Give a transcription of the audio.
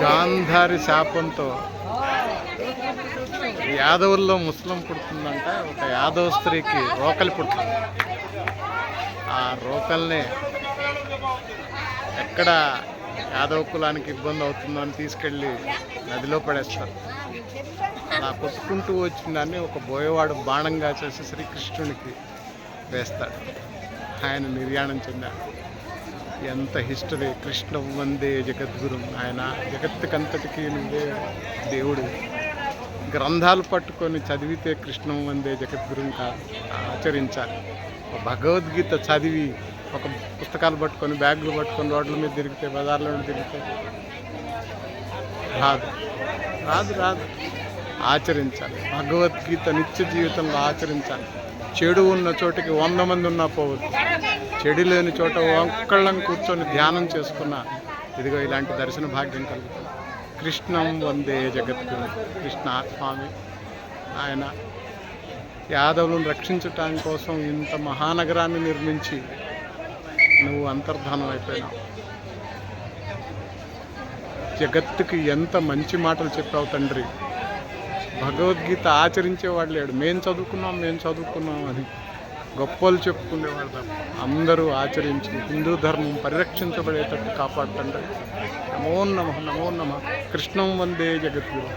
గాంధారి శాపంతో యాదవుల్లో ముస్లిం పుడుతుందంట. ఒక యాదవ స్త్రీకి రోకలి పుట్టింది. ఆ రోకల్ని ఎక్కడ యాదవ కులానికి ఇబ్బంది అవుతుందో అని తీసుకెళ్ళి నదిలో పడేస్తారు. అలా కొట్టుకుంటూ వచ్చిన దాన్ని ఒక బోయవాడు బాణంగా చేసి శ్రీకృష్ణునికి వేస్తాడు. ఆయన నిర్యాణం చెందాడు. ఎంత హిస్టరీ! కృష్ణ వందే జగద్గురు. ఆయన జగత్తుకంతటికి నువ్వే దేవుడు. గ్రంథాలు పట్టుకొని చదివితే కృష్ణ వందే జగద్గురుని ఆచరించాలి. భగవద్గీత చదివి ఒక పుస్తకాలు పట్టుకొని బ్యాగులు పట్టుకొని రోడ్ల మీద తిరిగితే, బజార్లో తిరిగితే రాదు రాదు రాదు. ఆచరించాలి. భగవద్గీత నిత్య జీవితంలో ఆచరించాలి. చెడు ఉన్న చోటికి 100 మంది ఉన్నా పోవద్దు. చెడు లేని చోట ఒక్కళ్ళం కూర్చొని ధ్యానం చేసుకున్న ఇదిగో ఇలాంటి దర్శన భాగ్యం కలుగుతుంది. కృష్ణం వందే జగద్గురు. కృష్ణ స్వామి ఆయన యాదవులను రక్షించటానికి కోసం ఇంత మహానగరాన్ని నిర్మించి నువ్వు అంతర్ధానం అయిపోయినావు. జగత్తుకి ఎంత మంచి మాటలు చెప్పావు తండ్రి. భగవద్గీత ఆచరించేవాడు లేడు. మేము చదువుకున్నాం అని గొప్పలు చెప్పుకునేవాడు తప్ప అందరూ ఆచరించి హిందూ ధర్మం పరిరక్షించబడేటట్టు కాపాడుతండ్రి. నమో నమః నమో నమః. కృష్ణం వందే జగద్గురు.